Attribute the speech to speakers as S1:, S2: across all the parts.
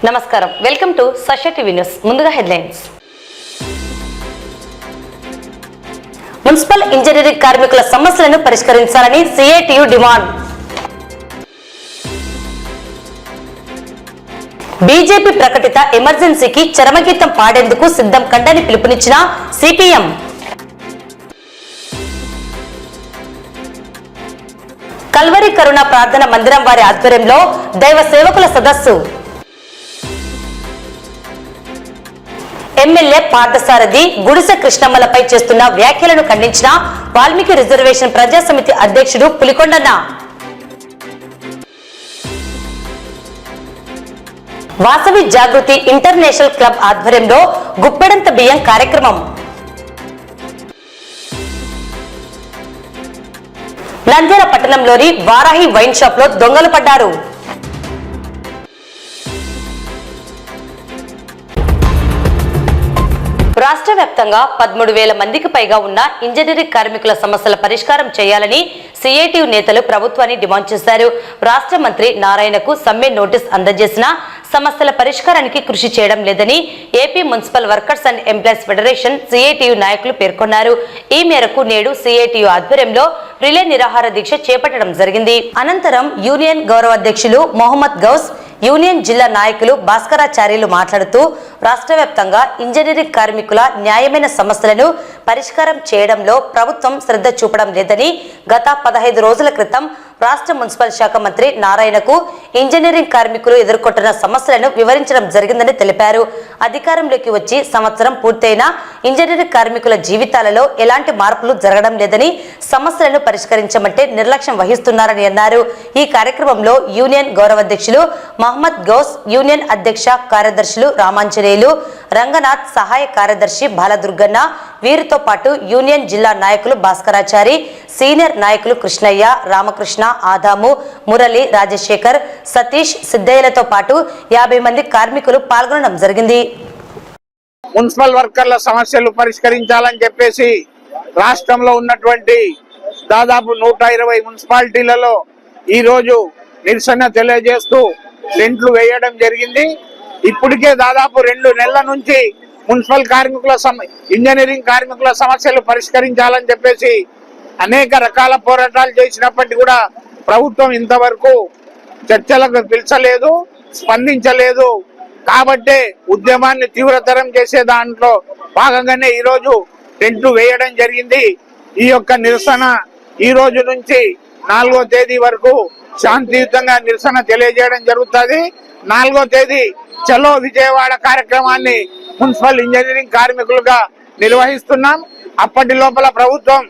S1: నమస్కారం, welcome to సష TV news. ముందుగా headlines. Municipal engineering కార్మికుల సమస్యలను పరిష్కరించాలని సిఐటియు డిమాండ్. బీజేపీ ప్రకటిత ఎమర్జెన్సీకి చరమగీతం పాడేందుకు సిద్ధం కండని పిలుపునిచ్చిన సిపిఎం. కల్వరి కరుణ ప్రార్థన మందిరం వారి ఆధ్వర్యంలో దైవ సేవకుల సదస్సు. ఎమ్మెల్యే పార్థసారథి గుడిసె కృష్ణమ్మలపై చేస్తున్న వ్యాఖ్యలను ఖండించిన వాల్మీకి రిజర్వేషన్ ప్రజా సమితి అధ్యక్షుడు పులికొండన్న. వాసవి జాగృతి ఇంటర్నేషనల్ క్లబ్ ఆధ్వర్యంలో గుప్పెడంత బియ్యం కార్యక్రమం. నంద్యాల పట్టణంలోని వారాహి వైన్ షాప్ లో దొంగలు పడ్డారు. రాష్ట్ర వ్యాప్తంగా 13,000 మందికి పైగా ఉన్న ఇంజనీరింగ్ కార్మికుల సమస్యల పరిష్కారం చేయాలని సిఐటియు నేతలు ప్రభుత్వాన్ని డిమాండ్ చేశారు. రాష్ట్ర మంత్రి నారాయణకు సమ్మె నోటీస్ అందజేసిన సమస్యల పరిష్కారానికి కృషి చేయడం లేదని AP municipal workers and employees federation CITU నాయకులు పేర్కొన్నారు. ఈ మేరకు నేడు సిఐటియు ఆధ్వర్యంలో రిలే నిరాహార దీక్ష చేపట్టడం జరిగింది. అనంతరం యూనియన్ గౌరవ అధ్యక్షులు మొహమ్మద్ గౌస్, యూనియన్ జిల్లా నాయకులు భాస్కరాచార్యులు మాట్లాడుతూ రాష్ట్ర వ్యాప్తంగా ఇంజనీరింగ్ కార్మికుల న్యాయమైన సమస్యలను పరిష్కారం చేయడంలో ప్రభుత్వం శ్రద్ధ చూపడం లేదని, గత 15 రోజుల క్రితం రాష్ట్ర మున్సిపల్ శాఖ మంత్రి నారాయణకు ఇంజనీరింగ్ కార్మికులు ఎదుర్కొంటున్న సమస్యలను వివరించడం జరిగిందని తెలిపారు. అధికారంలోకి వచ్చి సంవత్సరం పూర్తయినా ఇంజనీరింగ్ కార్మికుల జీవితాలలో ఎలాంటి మార్పులు జరగడం లేదని, సమస్యలను పరిష్కరించమంటే నిర్లక్ష్యం వహిస్తున్నారని అన్నారు. ఈ కార్యక్రమంలో యూనియన్ గౌరవ అధ్యక్షులు మహమ్మద్ గౌస్, యూనియన్ అధ్యక్ష కార్యదర్శులు రామాంజనేయులు, రంగనాథ్, సహాయ కార్యదర్శి బాలదుర్గన్న, వీరితో పాటు యూనియన్ జిల్లా నాయకులు భాస్కరాచారి, సీనియర్ నాయకులు కృష్ణయ్య, రామకృష్ణ, ఆదాము, మురళి, రాజశేఖర్, సతీష్, సిద్ధయ్యలతో పాటు 50 మంది కార్మికులు పాల్గొనడం జరిగింది.
S2: మున్సిపల్ వర్కర్ల సమస్యలు పరిష్కరించాలని చెప్పేసి రాష్ట్రంలో ఉన్నటువంటి దాదాపు 120 మున్సిపాలిటీలలో ఈ రోజు నిరసన తెలియజేస్తూ టెంట్లు వేయడం జరిగింది. ఇప్పటికే దాదాపు 2 నెలల నుంచి మున్సిపల్ కార్మికుల ఇంజనీరింగ్ కార్మికుల సమస్యలు పరిష్కరించాలని చెప్పేసి అనేక రకాల పోరాటాలు చేసినప్పటికీ కూడా ప్రభుత్వం ఇంతవరకు చర్చలకు పిలిచలేదు, స్పందించలేదు. కాబట్టే ఉద్యమాన్ని తీవ్రతరం చేసే దాంట్లో భాగంగానే ఈరోజు టెంట్లు వేయడం జరిగింది. ఈ యొక్క నిరసన ఈ రోజు నుంచి 4వ తేదీ వరకు శాంతియుతంగా నిరసన తెలియజేయడం జరుగుతుంది. 4వ తేదీ చలో విజయవాడ కార్యక్రమాన్ని మున్సిపల్ ఇంజనీరింగ్ కార్మికులుగా నిర్వహిస్తున్నాం. అప్పటి లోపల ప్రభుత్వం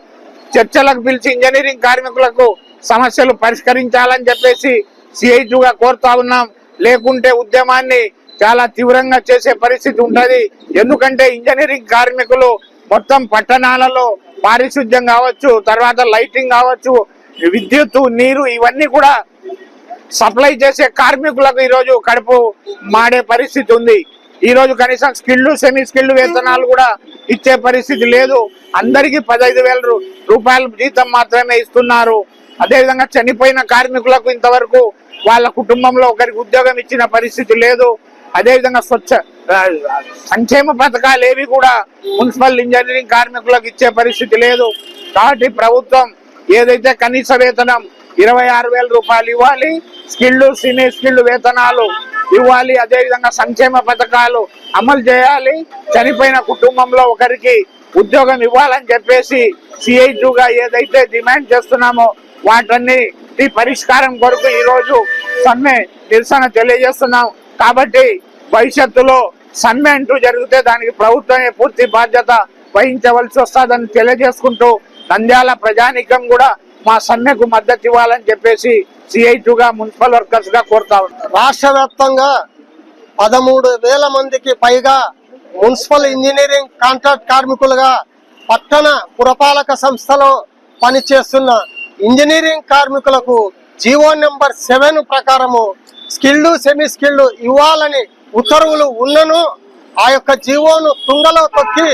S2: చర్చలకు పిలిచి ఇంజనీరింగ్ కార్మికులకు సమస్యలు పరిష్కరించాలని చెప్పేసి సిఐటియుగా కోరుతా ఉన్నాం. లేకుంటే ఉద్యమాన్ని చాలా తీవ్రంగా చేసే పరిస్థితి ఉంటది. ఎందుకంటే ఇంజనీరింగ్ కార్మికులు మొత్తం పట్టణాలలో పారిశుద్ధ్యం కావచ్చు, తర్వాత లైటింగ్ కావచ్చు, విద్యుత్, నీరు ఇవన్నీ కూడా సప్లై చేసే కార్మికులకు ఈరోజు కడుపు మాడే పరిస్థితి ఉంది. ఈ రోజు కనీసం స్కిల్డ్, సెమీ స్కిల్డ్ వేతనాలు కూడా ఇచ్చే పరిస్థితి లేదు. అందరికీ 15,000 రూపాయల జీతం మాత్రమే ఇస్తున్నారు. అదేవిధంగా చనిపోయిన కార్మికులకు ఇంతవరకు వాళ్ళ కుటుంబంలో ఒకరికి ఉద్యోగం ఇచ్చిన పరిస్థితి లేదు. అదేవిధంగా సంక్షేమ పథకాలు ఏవి కూడా మున్సిపల్ ఇంజనీరింగ్ కార్మికులకు ఇచ్చే పరిస్థితి లేదు. కాబట్టి ప్రభుత్వం ఏదైతే కనీస వేతనం 26,000 రూపాయలు ఇవ్వాలి, స్కిల్డ్, సెమీ స్కిల్డ్ వేతనాలు ఇవ్వాలి, అదేవిధంగా సంక్షేమ పథకాలు అమలు చేయాలి, చనిపోయిన కుటుంబంలో ఒకరికి ఉద్యోగం ఇవ్వాలని చెప్పేసి సిఐటియుగా ఏదైతే డిమాండ్ చేస్తున్నామో వాటన్నిటి పరిష్కారం కొరకు ఈ రోజు సమ్మె నిరసన తెలియజేస్తున్నాం. కాబట్టి భవిష్యత్తులో సమ్మె అంటూ జరిగితే దానికి ప్రభుత్వమే పూర్తి బాధ్యత వహించవలసి వస్తుందని తెలియజేసుకుంటూ నంద్యాల ప్రజానీకం కూడా మా సమ్మెకు మద్దతు ఇవ్వాలని చెప్పేసి సిఐటియుగా మున్సిపల్ వర్కర్స్ గా కోరుతా ఉంటారు.
S3: రాష్ట్ర వ్యాప్తంగా 13,000 మందికి పైగా మున్సిపల్ ఇంజనీరింగ్ కాంట్రాక్ట్ కార్మికులుగా పట్టణ పురపాలక సంస్థలో పనిచేస్తున్న ఇంజనీరింగ్ కార్మికులకు జీవో నెంబర్ 7 ప్రకారము స్కిల్డ్, సెమీ స్కిల్డ్ ఇవ్వాలని ఉత్తర్వులు ఉన్నను ఆ యొక్క జీవోను తుంగలో తొక్కి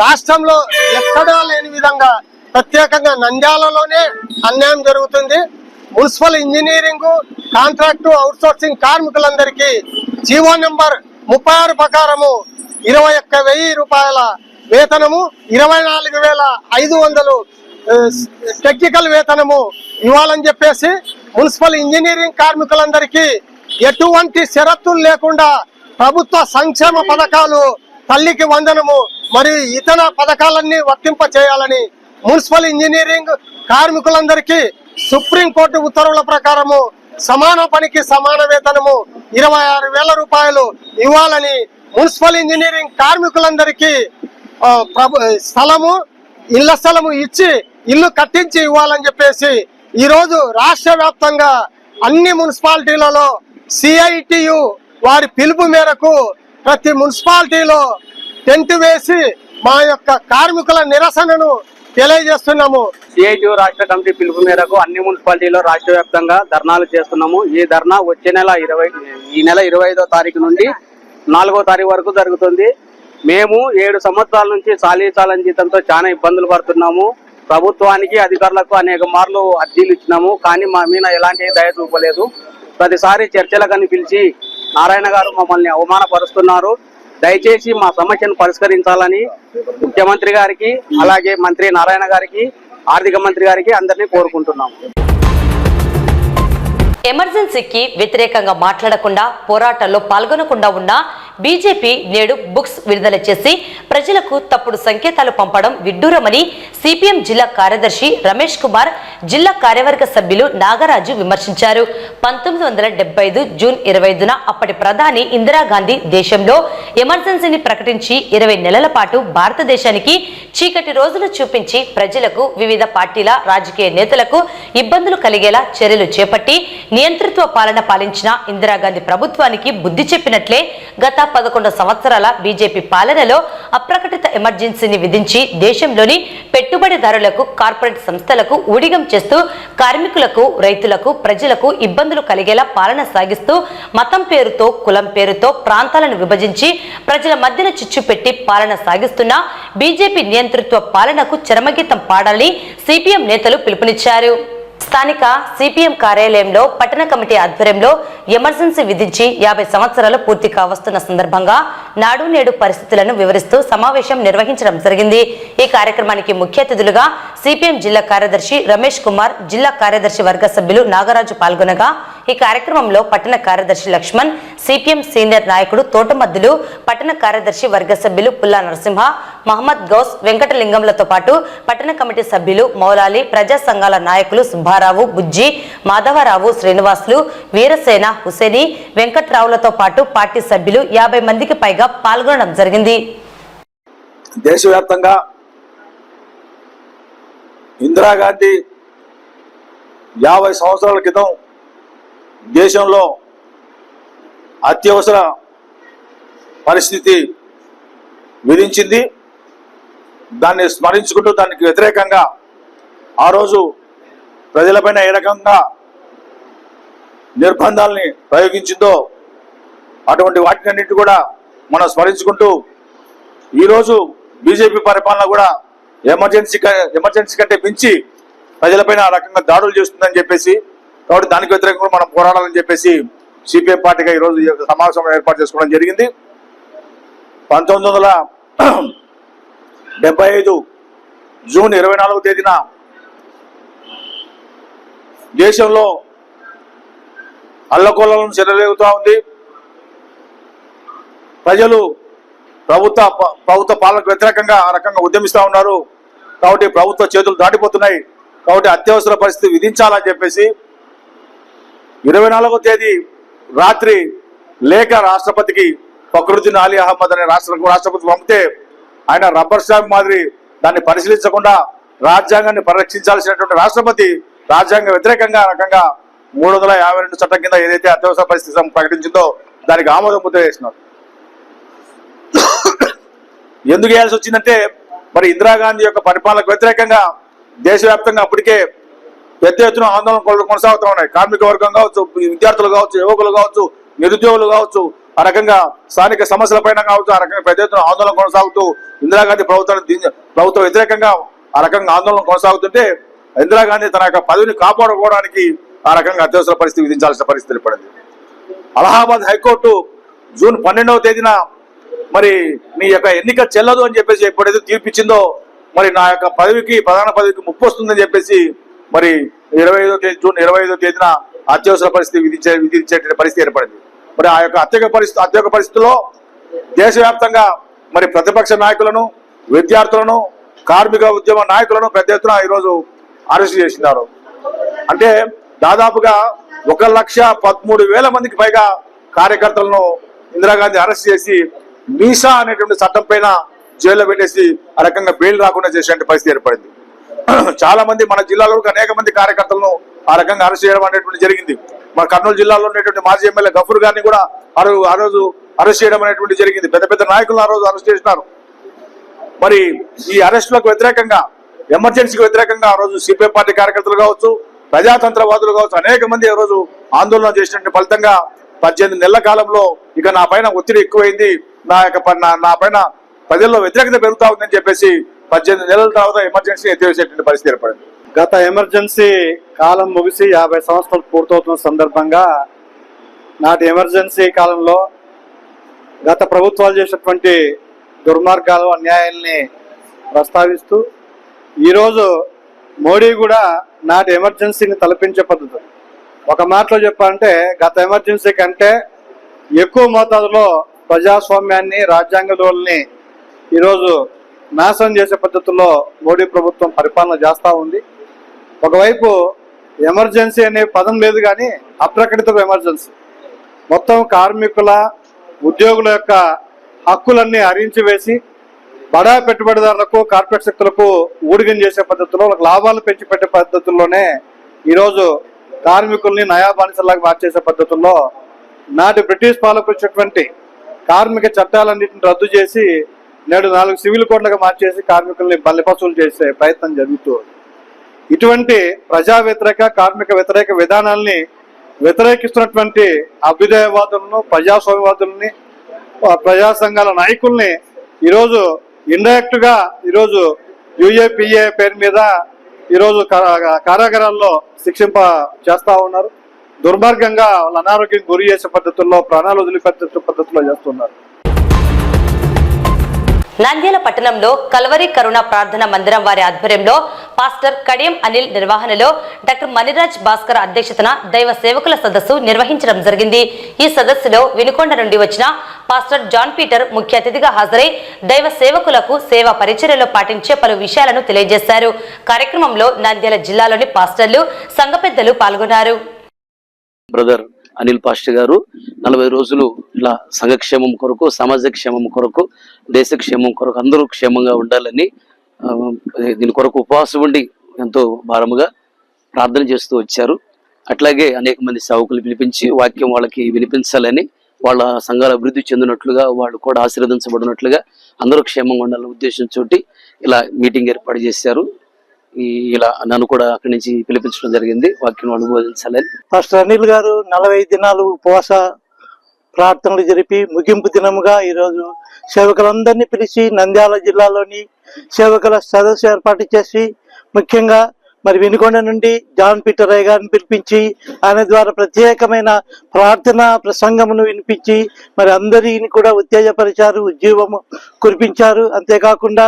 S3: రాష్ట్రంలో ఎక్కడా లేని విధంగా ప్రత్యేకంగా నంద్యాలలోనే అన్యాయం జరుగుతుంది. మున్సిపల్ ఇంజనీరింగ్ కాంట్రాక్టు అవుట్సోర్సింగ్ కార్మికులందరికీ జీవో నెంబర్ 36 ప్రకారము 21,000 రూపాయల వేతనము, 24,500 టెక్నికల్ వేతనము ఇవ్వాలని చెప్పేసి మున్సిపల్ ఇంజనీరింగ్ కార్మికులందరికీ ఎటువంటి షరతులు లేకుండా ప్రభుత్వ సంక్షేమ పథకాలు, తల్లికి వందనము మరియు ఇతర పథకాలన్నీ వర్తింప చేయాలని మున్సిపల్ ఇంజనీరింగ్ కార్మికులందరికీ సుప్రీంకోర్టు ఉత్తర్వుల ప్రకారము సమాన పనికి సమాన వేతనము 26,000 రూపాయలు ఇవ్వాలని మున్సిపల్ ఇంజనీరింగ్ కార్మికులందరికీ ఇళ్ల స్థలము ఇచ్చి ఇల్లు కట్టించి ఇవ్వాలని చెప్పేసి ఈ రోజు రాష్ట్ర వ్యాప్తంగా అన్ని మున్సిపాలిటీలలో సిఐటియు వారి పిలుపు మేరకు ప్రతి మున్సిపాలిటీలో టెంట్ వేసి మా యొక్క కార్మికుల నిరసనను తెలియజేస్తున్నాము.
S4: సిఐటియు రాష్ట్ర కమిటీ పిలుపు మేరకు అన్ని మున్సిపాలిటీలో రాష్ట్ర వ్యాప్తంగా ధర్నాలు చేస్తున్నాము. ఈ ధర్నా వచ్చే నెల 25వ తారీఖు నుండి 4వ తారీఖు వరకు జరుగుతుంది. మేము 7 సంవత్సరాల నుంచి చాలీ జీతంతో చాలా ఇబ్బందులు పడుతున్నాము. ప్రభుత్వానికి అధికారులకు అనేక మార్లు అర్జీలు ఇచ్చినాము, కానీ మా మీద ఎలాంటి దయ చూపలేదు. ప్రతిసారి చర్చలకని పిలిచి నారాయణ గారు మమ్మల్ని అవమానపరుస్తున్నారు. దయచేసి మా సమస్యను పరిష్కరించాలని ముఖ్యమంత్రి గారికి, అలాగే మంత్రి నారాయణ గారికి, ఆర్థిక మంత్రి గారికి అందరినీ కోరుకుంటున్నాము.
S1: ఎమర్జెన్సీకి వ్యతిరేకంగా మాట్లాడకుండా పోరాటాల్లో పాల్గొనకుండా ఉన్న బీజేపీ నేడు బుక్స్ విడుదల చేసి ప్రజలకు తప్పుడు సంకేతాలు పంపడం విడ్డూరమని సిపిఎం జిల్లా కార్యదర్శి రమేష్ కుమార్, జిల్లా కార్యవర్గ సభ్యులు నాగరాజు విమర్శించారు. 1975 జూన్ 25న అప్పటి ప్రధాని ఇందిరాగాంధీ దేశంలో ఎమర్జెన్సీని ప్రకటించి 20 నెలల పాటు భారతదేశానికి చీకటి రోజులు చూపించి ప్రజలకు, వివిధ పార్టీల రాజకీయ నేతలకు ఇబ్బందులు కలిగేలా చర్యలు చేపట్టి నియంతృత్వ పాలన పాలించిన ఇందిరాగాంధీ ప్రభుత్వానికి బుద్ధి చెప్పినట్లే గత 11 సంవత్సరాల బీజేపీ పాలనలో అప్రకటిత ఎమర్జెన్సీని విధించి దేశంలోని పెట్టుబడిదారులకు, కార్పొరేట్ సంస్థలకు ఊడిగం చేస్తూ కార్మికులకు, రైతులకు, ప్రజలకు ఇబ్బందులు కలిగేలా పాలన సాగిస్తూ మతం పేరుతో, కులం పేరుతో ప్రాంతాలను విభజించి ప్రజల మధ్యన చిచ్చు పెట్టి పాలన సాగిస్తున్న బీజేపీ నియంతృత్వ పాలనకు చరమగీతం పాడాలని సిపిఎం నేతలు పిలుపునిచ్చారు. స్థానిక సిపిఎం కార్యాలయంలో పట్టణ కమిటీ ఆధ్వర్యంలో ఎమర్జెన్సీ విధించి 50 సంవత్సరాలు పూర్తి కావస్తున్న సందర్భంగా నాడు నేడు పరిస్థితులను వివరిస్తూ సమావేశం నిర్వహించడం జరిగింది. ఈ కార్యక్రమానికి ముఖ్య అతిథులుగా సిపిఎం జిల్లా కార్యదర్శి రమేష్ కుమార్, జిల్లా కార్యదర్శి వర్గ సభ్యులు నాగరాజు పాల్గొనగా ఈ కార్యక్రమంలో పట్టణ కార్యదర్శి లక్ష్మణ్, సిపిఎం సీనియర్ నాయకుడు తోటమద్దులు, పట్టణ కార్యదర్శి వర్గ సభ్యులు పుల్లా నరసింహ, మహమ్మద్ గౌస్, వెంకటలింగంలతో పాటు పట్టణ కమిటీ సభ్యులు మౌలాలి, ప్రజా సంఘాల నాయకులు సుబ్బారావు, బుజ్జి, మాధవరావు, శ్రీనివాసులు, వీరసేన, హుసేని, వెంకట్రావులతో పాటు పార్టీ సభ్యులు 50 మందికి పైగా పాల్గొనడం జరిగింది.
S5: దేశవ్యాప్తంగా ఇందిరాగాంధీ 50 సంవత్సరాల క్రితం దేశంలో అత్యవసర పరిస్థితి విధించింది. దాన్ని స్మరించుకుంటూ దానికి వ్యతిరేకంగా ఆ రోజు ప్రజలపైన ఏ రకంగా నిర్బంధాలని ప్రయోగించిందో అటువంటి వాటినన్నిటి కూడా మనం స్మరించుకుంటూ ఈరోజు బీజేపీ పరిపాలన కూడా ఎమర్జెన్సీ కంటే మించి ప్రజలపైన ఆ రకంగా దాడులు చేస్తుందని చెప్పేసి, కాబట్టి దానికి వ్యతిరేకంగా మనం పోరాడాలని చెప్పేసి సిపిఎం పార్టీగా ఈరోజు సమావేశం ఏర్పాటు చేసుకోవడం జరిగింది. 1975 జూన్ 24వ తేదీన దేశంలో అల్లకొల్లను చెలరేగుతూ ఉంది. ప్రజలు ప్రభుత్వ పాలనకు వ్యతిరేకంగా ఆ రకంగా ఉద్యమిస్తూ ఉన్నారు. కాబట్టి ప్రభుత్వ చేతులు దాటిపోతున్నాయి. కాబట్టి అత్యవసర పరిస్థితి విధించాలని చెప్పేసి 24వ తేదీ రాత్రి లేఖ రాష్ట్రపతికి ఫక్రుద్దీన్ అలీ అహ్మద్ అనే రాష్ట్రపతి పంపితే ఆయన రబ్బర్ స్టాంప్ మాదిరి దాన్ని పరిశీలించకుండా రాజ్యాంగాన్ని పరిరక్షించాల్సినటువంటి రాష్ట్రపతి రాజ్యాంగ వ్యతిరేకంగా రకంగా 352 చట్టం కింద ఏదైతే అత్యవసర పరిస్థితి ప్రకటించిందో దానికి ఆమోదం ముద్ర వేసినారు. ఎందుకు వేయాల్సి వచ్చిందంటే మరి ఇందిరాగాంధీ యొక్క పరిపాలనకు వ్యతిరేకంగా దేశవ్యాప్తంగా అప్పటికే పెద్ద ఎత్తున ఆందోళన కొనసాగుతూ ఉన్నాయి. కార్మిక వర్గం కావచ్చు, విద్యార్థులు కావచ్చు, యువకులు కావచ్చు, నిరుద్యోగులు కావచ్చు, ఆ రకంగా స్థానిక సమస్యల పైన కావచ్చు ఆ రకంగా పెద్ద ఎత్తున ఆందోళన కొనసాగుతూ ఇందిరాగాంధీ ప్రభుత్వ వ్యతిరేకంగా ఆ రకంగా ఆందోళన కొనసాగుతుంటే ఇందిరాగాంధీ తన యొక్క పదవిని కాపాడుకోవడానికి ఆ రకంగా అత్యవసర పరిస్థితి విధించాల్సిన పరిస్థితి ఏర్పడింది. అలహాబాద్ హైకోర్టు జూన్ 12వ తేదీన మరి నీ యొక్క ఎన్నిక చెల్లదు అని చెప్పేసి ఎప్పుడైతే తీర్పిచ్చిందో మరి నా యొక్క ప్రధాన పదవికి ముప్పు వస్తుందని చెప్పేసి మరి జూన్ 25వ తేదీన అత్యవసర పరిస్థితి విధించేటువంటి పరిస్థితి ఏర్పడింది. మరి ఆ యొక్క అత్యవసర పరిస్థితిలో దేశవ్యాప్తంగా మరి ప్రతిపక్ష నాయకులను, విద్యార్థులను, కార్మిక ఉద్యమ నాయకులను పెద్ద ఎత్తున ఈరోజు అరెస్ట్ చేసినారు. అంటే దాదాపుగా 1,13,000 మందికి పైగా కార్యకర్తలను ఇందిరాగాంధీ అరెస్ట్ చేసి మీసా అనేటువంటి చట్టం పైన జైల్లో పెట్టేసి ఆ రకంగా బెయిల్ రాకుండా చేసే పరిస్థితి ఏర్పడింది. చాలా మంది మన జిల్లాలో అనేక మంది కార్యకర్తలను ఆ రకంగా అరెస్ట్ చేయడం అనేటువంటి జరిగింది. మన కర్నూలు జిల్లాలో ఉన్నటువంటి మాజీ ఎమ్మెల్యే గఫూర్ గారిని కూడా ఆ రోజు అరెస్ట్ చేయడం అనేటువంటి జరిగింది. పెద్ద పెద్ద నాయకులను ఆ రోజు అరెస్ట్ చేసినారు. మరి ఈ అరెస్టులకు వ్యతిరేకంగా, ఎమర్జెన్సీకి వ్యతిరేకంగా ఆ రోజు సిపిఎం పార్టీ కార్యకర్తలు కావచ్చు, ప్రజాతంత్రవాదులు కావచ్చు, అనేక మంది ఆ రోజు ఆందోళన చేసినటువంటి ఫలితంగా 18 నెలల కాలంలో ఇక నా పైన ఒత్తిడి ఎక్కువైంది, నా పైన ప్రజల్లో వ్యతిరేకత పెరుగుతా ఉందని చెప్పేసి 18 నెలల తర్వాత ఎమర్జెన్సీ ఎత్తివేసేటువంటి పరిస్థితి ఏర్పడింది.
S6: గత ఎమర్జెన్సీ కాలం ముగిసి 50 సంవత్సరాలు పూర్తవుతున్న సందర్భంగా నాటి ఎమర్జెన్సీ కాలంలో గత ప్రభుత్వాలు చేసినటువంటి దుర్మార్గాలు, అన్యాయాల్ని ప్రస్తావిస్తూ ఈరోజు మోడీ కూడా నాటి ఎమర్జెన్సీని తలపించే పద్ధతి. ఒక మాటలో చెప్పాలంటే గత ఎమర్జెన్సీ కంటే ఎక్కువ మోతాదులో ప్రజాస్వామ్యాన్ని, రాజ్యాంగ విలువల్ని ఈరోజు నాశనం చేసే పద్ధతుల్లో మోడీ ప్రభుత్వం పరిపాలన చేస్తూ ఉంది. ఒకవైపు ఎమర్జెన్సీ అనే పదం లేదు, కానీ అప్రకటిత ఎమర్జెన్సీ మొత్తం కార్మికుల, ఉద్యోగుల యొక్క హక్కులన్నీ హరించి వేసి బడా పెట్టుబడిదారులకు, కార్పొరేట్ శక్తులకు ఊడిగం చేసే పద్ధతిలో, లాభాలు పెంచి పెట్టే పద్ధతుల్లోనే ఈరోజు కార్మికుల్ని నయా బానిసలాగా మార్చేసే పద్ధతుల్లో నాటి బ్రిటిష్ పాలకులు ఇచ్చినటువంటి కార్మిక చట్టాలన్నింటిని రద్దు చేసి నేడు 4 సివిల్ కోడ్లుగా మార్చేసి కార్మికుల్ని బలిపశువులు చేసే ప్రయత్నం జరుగుతూ ఇటువంటి ప్రజా వ్యతిరేక, కార్మిక వ్యతిరేక విధానాల్ని వ్యతిరేకిస్తున్నటువంటి అభ్యుదయవాదులను, ప్రజాస్వామ్యవాదుల్ని, ప్రజా సంఘాల నాయకుల్ని ఈరోజు ఇండైరెక్ట్ గా ఈరోజు యుఏపిఏ పేరు మీద ఈరోజు కారాగారాల్లో శిక్షింప చేస్తా ఉన్నారు. దుర్మార్గంగా వాళ్ళ అనారోగ్యం గురి చేసే పద్ధతుల్లో, ప్రాణాలు వదిలిపెట్టే పద్ధతుల్లో చేస్తున్నారు.
S1: నంద్యాల పట్టణంలో కల్వరి కరుణ ప్రార్థన మందిరం వారి ఆధ్వర్యంలో పాస్టర్ కడియం అనిల్ నిర్వహణలో డాక్టర్ మణిరాజ్ భాస్కర్ అధ్యక్షతన దైవ సేవకుల సదస్సు నిర్వహించడం జరిగింది. ఈ సదస్సులో వినుకొండ నుండి వచ్చిన పాస్టర్ జాన్ పీటర్ ముఖ్య అతిథిగా హాజరై దైవ సేవకులకు సేవా పరిచర్యలో పాటించే పలు విషయాలను తెలియజేశారు. కార్యక్రమంలో నంద్యాల జిల్లాలోని పాస్టర్లు, సంఘ పెద్దలు పాల్గొన్నారు.
S7: బ్రదర్ అనిల్ పాస్టర్ గారు 40 రోజులు ఇలా సంఘక్షేమం కొరకు, సమాజ క్షేమం కొరకు, దేశ క్షేమం కొరకు అందరూ క్షేమంగా ఉండాలని దీని కొరకు ఉపవాసం ఉండి ఎంతో భారముగా ప్రార్థన చేస్తూ వచ్చారు. అట్లాగే అనేక మంది సేవకులు పిలిపించి వాక్యం వాళ్ళకి వినిపించాలని, వాళ్ళ సంఘాలు అభివృద్ధి చెందినట్లుగా, వాళ్ళు కూడా ఆశీర్వదించబడినట్లుగా అందరూ క్షేమంగా ఉండాలనే ఉద్దేశంతో ఇలా మీటింగ్ ఏర్పాటు చేశారు. ఇలా నన్ను కూడా అక్కడి నుంచి పిలిపించడం జరిగింది వాక్యం వాళ్ళు బోధించాలని.
S6: పాస్టర్ అనిల్ గారు 40 దినాలు ఉపవాస ప్రార్థనలు జరిపి ముగింపు దినముగా ఈరోజు సేవకులందరినీ పిలిచి నంద్యాల జిల్లాలోని సేవకుల సదస్సు ఏర్పాటు చేసి, ముఖ్యంగా మరి వినుకొండ నుండి జాన్ పీటర్ అయ్య గారిని పిలిపించి ఆయన ద్వారా ప్రత్యేకమైన ప్రార్థన ప్రసంగమును వినిపించి మరి అందరిని కూడా ఉత్తేజపరిచారు, ఉజ్జీవము కురిపించారు. అంతేకాకుండా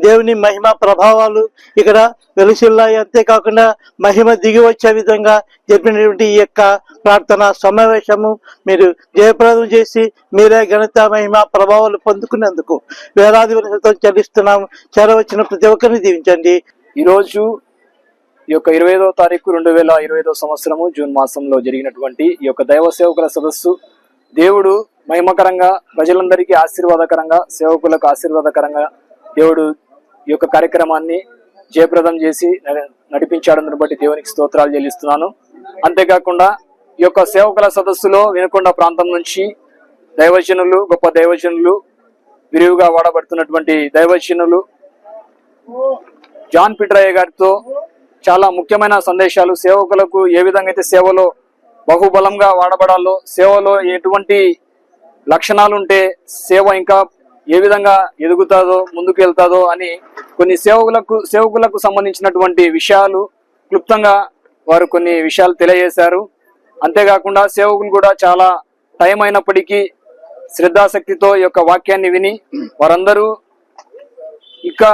S6: దేవుని మహిమ ప్రభావాలు ఇక్కడ వెలుసిల్లాయి. అంతేకాకుండా మహిమ దిగి వచ్చే విధంగా జరిపినటువంటి ఈ యొక్క ప్రార్థన సమావేశము మీరు జయప్రదం చేసి మీరే ఘనత, మహిమ, ప్రభావాలు పొందుకునేందుకు వేలాది వలసతో చెల్లిస్తున్నాము. చేరవచ్చిన ప్రతి ఒక్కరిని దీవించండి.
S8: ఈరోజు ఈ యొక్క 25వ తారీఖు 2025 సంవత్సరము జూన్ మాసంలో జరిగినటువంటి ఈ యొక్క దైవ సేవకుల సదస్సు దేవుడు మహిమకరంగా, ప్రజలందరికీ ఆశీర్వాదకరంగా, సేవకులకు ఆశీర్వాదకరంగా దేవుడు ఈ యొక్క కార్యక్రమాన్ని జయప్రదం చేసి నడిపించాడని బట్టి దేవునికి స్తోత్రాలు చెల్లిస్తున్నాను. అంతేకాకుండా ఈ యొక్క సేవకుల సదస్సులో వినుకొండ ప్రాంతం నుంచి దైవజనులు, గొప్ప దైవజనులు, విరివిగా వాడబడుతున్నటువంటి దైవజనులు జాన్ పీటర్ అయ్య గారితో చాలా ముఖ్యమైన సందేశాలు, సేవకులకు ఏ విధంగా అయితే సేవలో బహుబలంగా వాడబడాలో, సేవలో ఎటువంటి లక్షణాలు ఉంటే సేవ ఇంకా ఏ విధంగా ఎదుగుతాదో, ముందుకు వెళ్తాదో అని కొన్ని సేవకులకు సంబంధించినటువంటి విషయాలు క్లుప్తంగా వారు కొన్ని విషయాలు తెలియజేశారు. అంతేకాకుండా సేవకులు కూడా చాలా టైం అయినప్పటికీ శ్రద్ధాశక్తితో ఈ యొక్క వాక్యాన్ని విని వారందరూ ఇక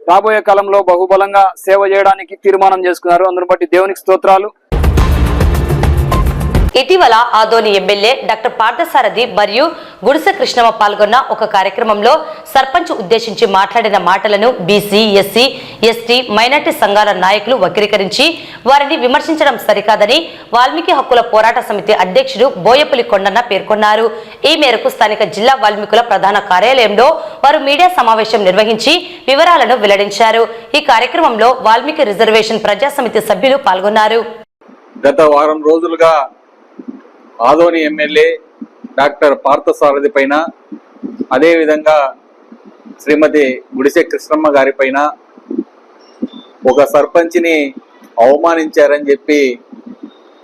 S8: రాబోయే కాలంలో బహుబలంగా సేవ చేయడానికి తీర్మానం చేసుకున్నారు. అందును బట్టి దేవునికి స్తోత్రాలు.
S1: ఇటీవల ఆదోని ఎమ్మెల్యే డాక్టర్ పార్థసారథి మరియు గుడిసె కృష్ణమ్మ పాల్గొన్న ఒక కార్యక్రమంలో సర్పంచ్ ఉద్దేశించి మాట్లాడిన మాటలను బీసీ, ఎస్సీ, ఎస్టీ, మైనార్టీ సంఘాల నాయకులు వక్రీకరించి వారిని విమర్శించడం సరికాదని వాల్మీకి హక్కుల పోరాట సమితి అధ్యక్షుడు బోయపులి కొండన్న పేర్కొన్నారు. ఈ మేరకు స్థానిక జిల్లా వాల్మీకుల ప్రధాన కార్యాలయంలో వారు మీడియా సమావేశం నిర్వహించి వివరాలను వెల్లడించారు. ఈ కార్యక్రమంలో వాల్మీకి రిజర్వేషన్ ప్రజా సమితి సభ్యులు పాల్గొన్నారు.
S9: గత వారం రోజులుగా ఆదోని ఎమ్మెల్యే డాక్టర్ పార్థసారథి పైన, అదేవిధంగా శ్రీమతి గుడిసె కృష్ణమ్మ గారి పైన ఒక సర్పంచ్ని అవమానించారని చెప్పి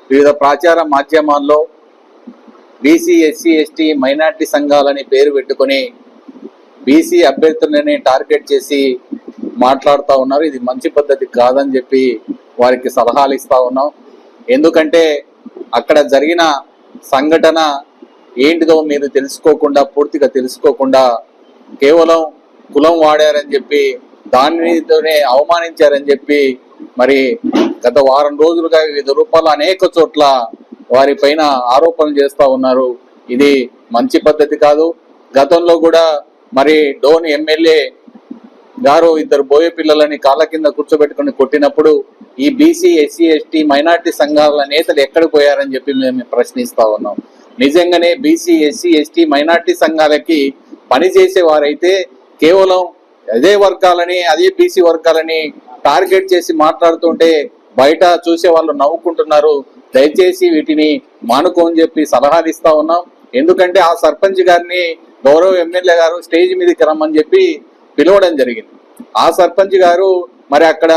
S9: వివిధ ప్రచార మాధ్యమాల్లో బీసీ, ఎస్సీ, ఎస్టీ, మైనార్టీ సంఘాలని పేరు పెట్టుకొని బీసీ అభ్యర్థులని టార్గెట్ చేసి మాట్లాడుతూ ఉన్నారు. ఇది మంచి పద్ధతి కాదని చెప్పి వారికి సలహాలు ఇస్తా ఉన్నాం. ఎందుకంటే అక్కడ జరిగిన సంఘటన ఏంటిదో మీరు తెలుసుకోకుండా, పూర్తిగా తెలుసుకోకుండా కేవలం కులం వాడారని చెప్పి దానితోనే అవమానించారని చెప్పి మరి గత వారం రోజులుగా వివిధ రూపాల్లో అనేక చోట్ల వారి పైన ఆరోపణలు చేస్తా ఉన్నారు. ఇది మంచి పద్ధతి కాదు. గతంలో కూడా మరి డోన్ ఎమ్మెల్యే గారు ఇద్దరు బోయ పిల్లలని కాళ్ళ కింద కూర్చోబెట్టుకుని కొట్టినప్పుడు ఈ బీసీ, ఎస్సీ, ఎస్టీ, మైనార్టీ సంఘాల నేతలు ఎక్కడికి పోయారని చెప్పి మేము ప్రశ్నిస్తా ఉన్నాం. నిజంగానే బీసీ, ఎస్సీ, ఎస్టీ, మైనార్టీ సంఘాలకి పనిచేసే వారైతే కేవలం అదే వర్గాలని, అదే బీసీ వర్గాలని టార్గెట్ చేసి మాట్లాడుతుంటే బయట చూసే వాళ్ళు నవ్వుకుంటున్నారు. దయచేసి వీటిని మానుకోని చెప్పి సలహాలు ఇస్తా ఉన్నాం. ఎందుకంటే ఆ సర్పంచ్ గారిని గౌరవ ఎమ్మెల్యే గారు స్టేజ్ మీదకి రమ్మని చెప్పి పిలవడం జరిగింది. ఆ సర్పంచ్ గారు మరి అక్కడ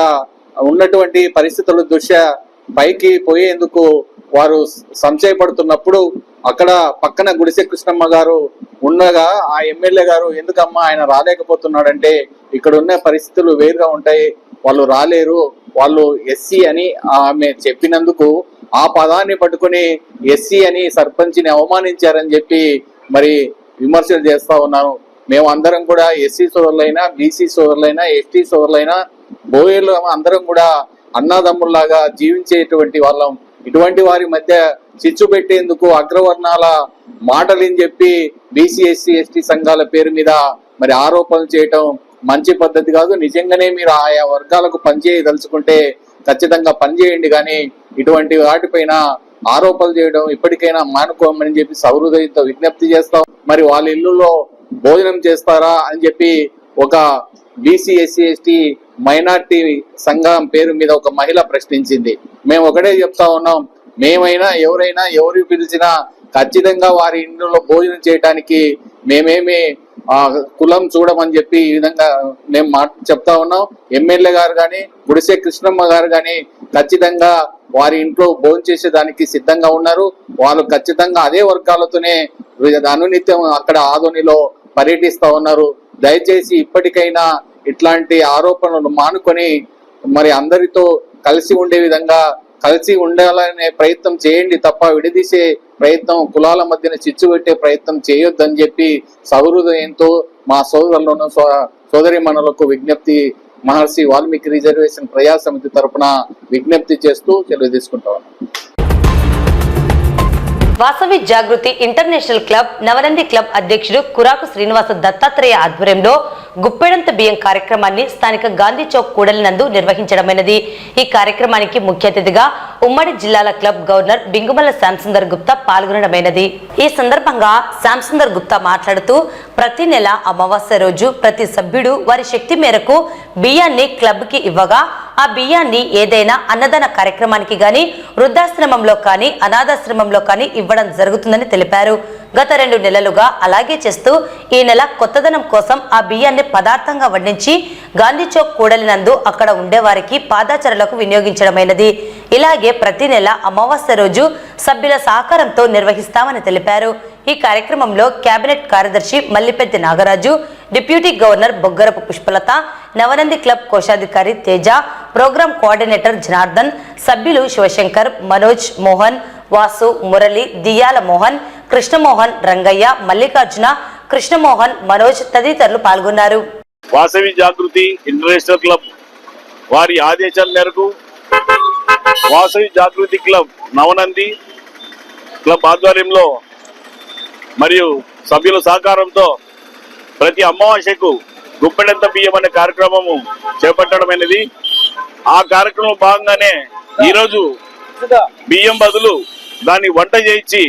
S9: ఉన్నటువంటి పరిస్థితుల దృష్ట్యా పైకి పోయేందుకు వారు సంశయపడుతున్నప్పుడు అక్కడ పక్కన గుడిసె కృష్ణమ్మ గారు ఉండగా ఆ ఎమ్మెల్యే గారు ఎందుకమ్మా ఆయన రాలేకపోతున్నాడంటే ఇక్కడ ఉన్న పరిస్థితులు వేరుగా ఉంటాయి, వాళ్ళు రాలేరు, వాళ్ళు ఎస్సీ అని ఆమె చెప్పినందుకు ఆ పదాన్ని పట్టుకుని ఎస్సీ అని సర్పంచ్ని అవమానించారని చెప్పి మరి విమర్శలు చేస్తా ఉన్నాను. మేము అందరం కూడా ఎస్సీ సోదరులైనా, బీసీ సోదరులైనా, ఎస్టీ సోదరులైనా, బోయేలు అందరం కూడా అన్నాదమ్ముల్లాగా జీవించేటువంటి వాళ్ళం. ఇటువంటి వారి మధ్య చిచ్చు పెట్టేందుకు అగ్రవర్ణాల మాటలని చెప్పి బీసీ, ఎస్సీ, ఎస్టీ సంఘాల పేరు మీద మరి ఆరోపణలు చేయటం మంచి పద్ధతి కాదు. నిజంగానే మీరు ఆయా వర్గాలకు పనిచేయదలుచుకుంటే ఖచ్చితంగా పనిచేయండి, కానీ ఇటువంటి వాటిపైన ఆరోపణలు చేయడం ఇప్పటికైనా మానుకోమని చెప్పి సౌహృదయంతో విజ్ఞప్తి చేస్తాం. మరి వాళ్ళ ఇల్లులో భోజనం చేస్తారా అని చెప్పి ఒక బీసీ, ఎస్సీ, ఎస్టీ, మైనార్టీ సంఘం పేరు మీద ఒక మహిళ ప్రశ్నించింది. మేము ఒకటే చెప్తా ఉన్నాం, మేమైనా ఎవరైనా ఎవరు పిలిచినా ఖచ్చితంగా వారి ఇంట్లో భోజనం చేయడానికి మేమేమి కులం చూడమని చెప్పి ఈ విధంగా మేము చెప్తా ఉన్నాం. ఎమ్మెల్యే గారు కానీ, గుడిసె కృష్ణమ్మ గారు కానీ ఖచ్చితంగా వారి ఇంట్లో భోజనం చేసేదానికి సిద్ధంగా ఉన్నారు. వాళ్ళు ఖచ్చితంగా అదే వర్గాలతోనే అనునిత్యం అక్కడ ఆదోనిలో పర్యటిస్తా ఉన్నారు. దయచేసి ఇప్పటికైనా ఇట్లాంటి ఆరోపణలు మానుకొని మరి అందరితో కలిసి ఉండే విధంగా కలిసి ఉండాలనే ప్రయత్నం చేయండి తప్ప విడదీసే ప్రయత్నం, కులాల మధ్యన చిచ్చు పెట్టే ప్రయత్నం చేయొద్దని చెప్పి సహృదయంతో మా సోదరులను సోదరిమణులకు విజ్ఞప్తి మహర్షి వాల్మీకి రిజర్వేషన్ ప్రజా సమితి తరఫున విజ్ఞప్తి చేస్తూ సెలవు తీసుకుంటా ఉన్నాం.
S1: వాసవి జాగృతి ఇంటర్నేషనల్ క్లబ్ నవనంది క్లబ్ అధ్యక్షుడు కురాకు శ్రీనివాస దత్తాత్రేయ ఆధ్వర్యంలో గుప్పెడంత బియ్యం కార్యక్రమాన్ని స్థానిక గాంధీ చౌక్ కూడలి నందు నిర్వహించడమైనది. ఈ కార్యక్రమానికి ముఖ్య అతిథిగా ఉమ్మడి జిల్లాల క్లబ్ గవర్నర్ బింగుమల్ల శ్యాంసుందర్ గుప్తా పాల్గొనడమైనది. ఈ సందర్భంగా శ్యాంసుందర్ గుప్తా మాట్లాడుతూ ప్రతి నెల అమావాస్య రోజు ప్రతి సభ్యుడు వారి శక్తి మేరకు బియ్యాన్ని క్లబ్ కి ఇవ్వగా ఆ బియ్యాన్ని ఏదైనా అన్నదాన కార్యక్రమానికి గాని, వృద్ధాశ్రమంలో కానీ, అనాథాశ్రమంలో కానీ ఇవ్వడం జరుగుతుందని తెలిపారు. గత 2 నెలలుగా అలాగే చేస్తూ ఈ నెల కొత్తదనం కోసం ఆ బియ్యాన్ని పదార్థంగా వడ్డించి గాంధీ చౌక్ కూడలి నందు అక్కడ ఉండేవారికి పాదాచారులకు వినియోగించడమైనది. ఇలాగే ప్రతి నెల అమావాస్య రోజు సభ్యుల సహకారంతో నిర్వహిస్తామని తెలిపారు. ఈ కార్యక్రమంలో కేబినెట్ కార్యదర్శి Mallipeddi Nagaraju, deputy governor Boggarapu Pushpalatha, Navanandi club కోశాధికారి తేజ, ప్రోగ్రాం కోఆర్డినేటర్ జనార్దన్, సభ్యులు శివశంకర్, మనోజ్, మోహన్, వాసు, మురళి, దియాల మోహన్, కృష్ణమోహన్, రంగయ్య, మల్లికార్జున, కృష్ణమోహన్, మనోజ్ తదితరులు పాల్గొన్నారు.
S5: వాసవి జాగృతి ఇంటర్నేషనల్ క్లబ్ వారి ఆదేశాల మేరకు వాసవి జాగృతి క్లబ్ నవనంది క్లబ్ ఆధ్వర్యంలో మరియు సభ్యుల సహకారంతో ప్రతి అమావాస్యకు గుప్పెడంత బియ్యం అనే కార్యక్రమము చేపట్టడమైనది. ఆ కార్యక్రమం భాగంగానే ఈరోజు బియ్యం బదులు దాన్ని వంట చేయించి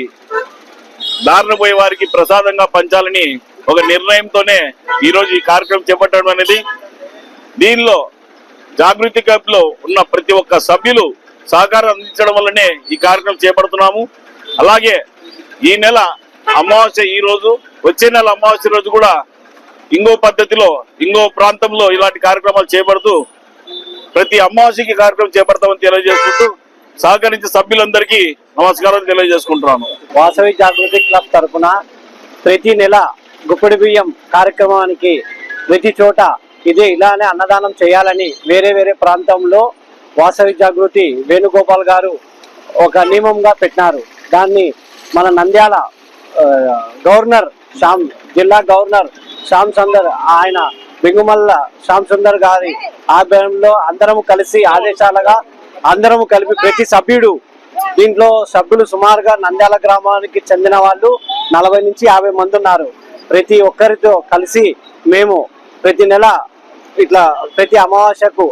S5: దారిన పోయే వారికి ప్రసాదంగా పంచాలని ఒక నిర్ణయంతోనే ఈరోజు ఈ కార్యక్రమం చేపట్టడం అనేది. దీనిలో జాగృతి క్లబ్ లో ఉన్న ప్రతి ఒక్క సభ్యులు సహకారం అందించడం వల్లనే ఈ కార్యక్రమం చేపడుతున్నాము. అలాగే ఈ నెల అమావాస్య ఈ రోజు, వచ్చే నెల అమావాస్య రోజు కూడా ఇంకో పద్ధతిలో ఇంకో ప్రాంతంలో ఇలాంటి కార్యక్రమాలు చేపడుతూ ప్రతి అమావాస్యకి కార్యక్రమం చేపడతామని తెలియజేసుకుంటూ సహకరించే సభ్యులందరికీ నమస్కారం తెలియజేసుకుంటున్నాను.
S4: వాసవి జాగృతి క్లబ్ తరఫున ప్రతి నెల గుప్పెడి బియ్యం కార్యక్రమానికి ప్రతి చోట ఇలానే అన్నదానం చేయాలని వేరే వేరే ప్రాంతంలో వాసవి జాగృతి వేణుగోపాల్ గారు ఒక నియమంగా పెట్టినారు. దాన్ని మన నంద్యాల గవర్నర్ జిల్లా గవర్నర్ శ్యామ్ సుందర్, ఆయన బెంగుమల్ల శ్యామ్ సుందర్ గారి ఆధ్వర్యంలో అందరము కలిసి ఆదేశాలుగా అందరము కలిపి ప్రతి సభ్యుడు, దీంట్లో సభ్యులు సుమారుగా నంద్యాల గ్రామానికి చెందిన వాళ్ళు 40 నుంచి 50 మంది ఉన్నారు. ప్రతి ఒక్కరితో కలిసి మేము ప్రతి నెల ఇట్లా ప్రతి అమావాస్యకు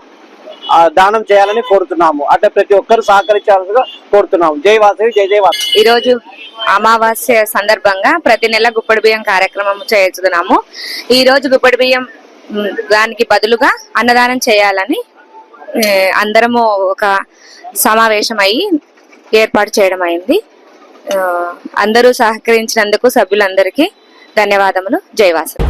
S4: దానం చేయాలని కోరుతున్నాము. అంటే ప్రతి ఒక్కరు సహకరించాలని కోరుతున్నాము. జై వాసవి, జై జై వాసవి.
S10: ఈ రోజు అమావాస్య సందర్భంగా ప్రతి నెల గుప్పెడి బియ్యం కార్యక్రమం చేస్తున్నాము. ఈ రోజు గుప్పెడి బియ్యం దానికి బదులుగా అన్నదానం చేయాలని అందరము ఒక సమావేశం అయ్యి ఏర్పాటు చేయడం అయింది. అందరూ సహకరించినందుకు సభ్యులందరికీ ధన్యవాదములు. జై వాసవి.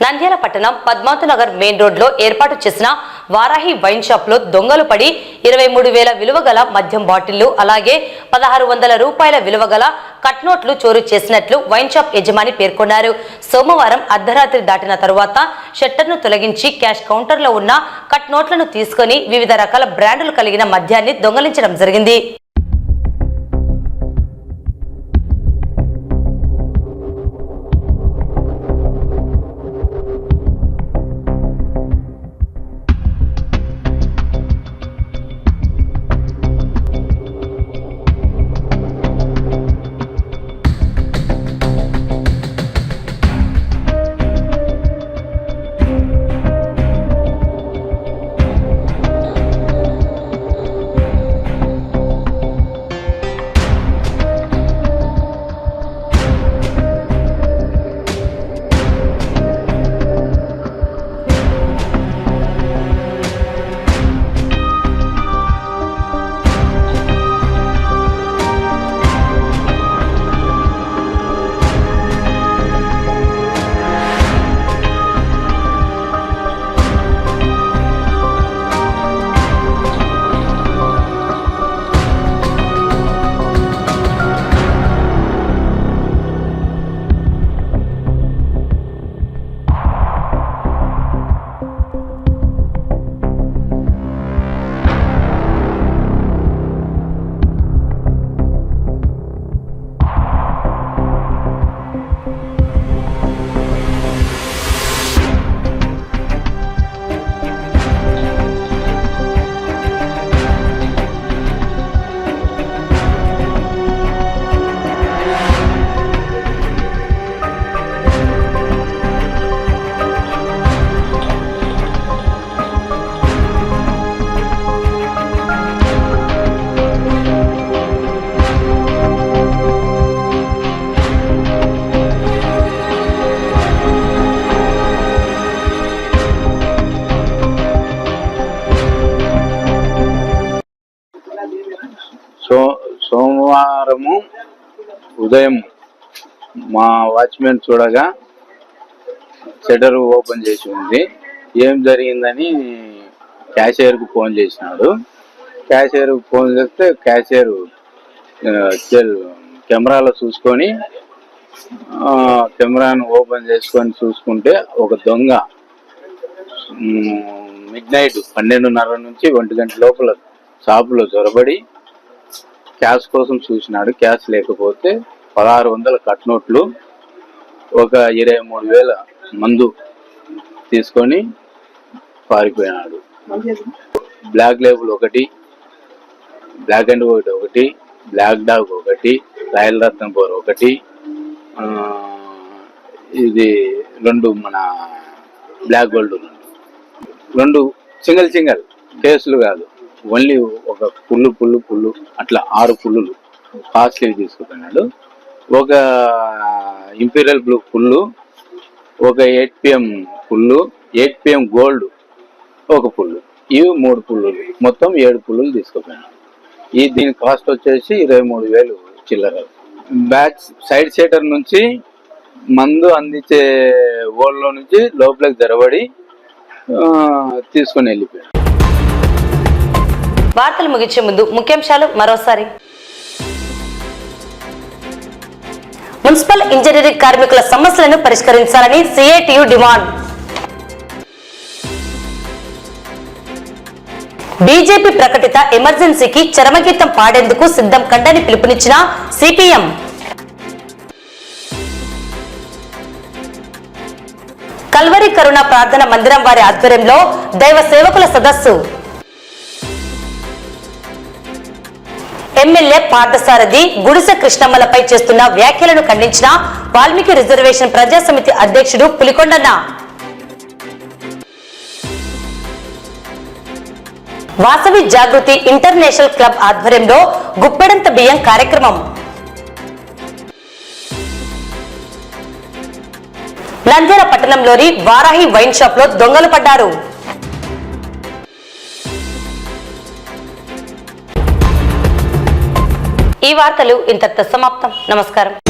S1: నంద్యాల పట్టణం పద్మావతినగర్ మెయిన్ రోడ్ లో ఏర్పాటు చేసిన వారాహి వైన్ షాప్ లో దొంగలు పడి 23,000 విలువ గల మద్యం బాటిళ్లు, అలాగే 1,600 రూపాయల విలువ గల కట్ నోట్లు చోరు చేసినట్లు వైన్ షాప్ యజమాని పేర్కొన్నారు. సోమవారం అర్ధరాత్రి దాటిన తరువాత షట్టర్ను తొలగించి క్యాష్ కౌంటర్ లో ఉన్న కట్ నోట్లను తీసుకుని వివిధ రకాల బ్రాండ్లు కలిగిన మద్యాన్ని దొంగలించడం జరిగింది.
S11: సోమవారము ఉదయం మా వాచ్మెన్ చూడగా షట్టర్ ఓపెన్ చేసి ఉంది. ఏం జరిగిందని క్యాషియర్కు ఫోన్ చేసినాడు. క్యాషియర్కు ఫోన్ చేస్తే క్యాషియర్ కెమెరాలో చూసుకొని కెమెరాను ఓపెన్ చేసుకొని చూసుకుంటే ఒక దొంగ మిడ్ నైట్ 12:30 నుంచి 1 గంట లోపల షాపులో చొరబడి క్యాష్ కోసం చూసినాడు. క్యాష్ లేకపోతే 1600 కట్ నోట్లు, ఒక 23,000 మందు తీసుకొని పారిపోయినాడు. బ్లాక్ లేబుల్ ఒకటి, బ్లాక్ అండ్ వైట్ ఒకటి, బ్లాక్ డాగ్ ఒకటి, రాయల్ రత్నపూర్ ఒకటి, ఇది 2 మన బ్లాక్ గోల్డ్ 2 సింగిల్ కేసులు కాదు, ఓన్లీ ఒక పుల్లు అట్లా 6 పుల్లులు కాస్ట్లీ తీసుకుపోయినాడు. ఒక ఇంపీరియల్ బ్లూ పుల్లు, ఒక 8 PM పుల్లు, 8 PM గోల్డ్ ఒక పుల్లు, ఇవి 3 పుల్లులు, మొత్తం 7 పుల్లులు తీసుకుపోయినాడు. దీని కాస్ట్ వచ్చేసి 23,000 చిల్లర. బ్యాక్ సైడ్ షేటర్ నుంచి మందు అందించే ఓల్లో నుంచి లోపలికి జరబడి తీసుకొని వెళ్ళిపోయాడు.
S1: వార్తలు ముగించే ముందు ముఖ్యాంశాలు మరోసారి. మున్సిపల్ ఇంజనీరింగ్ కార్మికుల సమస్యలను పరిష్కరించాలని సిఐటియు డిమాండ్. బీజేపీ ప్రకటిత ఎమర్జెన్సీకి చరమగీతం పాడేందుకు సిద్ధం కండని పిలుపునిచ్చిన సిపిఎం. కల్వరి కరుణ ప్రార్థన మందిరం వారి ఆధ్వర్యంలో దైవ సేవకుల సదస్సు. ఎమ్మెల్యే పార్థసారథి గుడిసె కృష్ణమ్మలపై చేస్తున్న వ్యాఖ్యలను ఖండించిన వాల్మీకి రిజర్వేషన్ ప్రజా సమితి అధ్యక్షుడు పులికొండన్న. వాసవి జాగృతి ఇంటర్నేషనల్ క్లబ్ ఆధ్వర్యంలో గుప్పెడంత బియ్యం కార్యక్రమం. నంద్యాల పట్టణంలోని వారాహి వైన్ షాప్ లో దొంగలు పడ్డారు. ఈ వార్తలు ఇంతటితో సమాప్తం. నమస్కారం.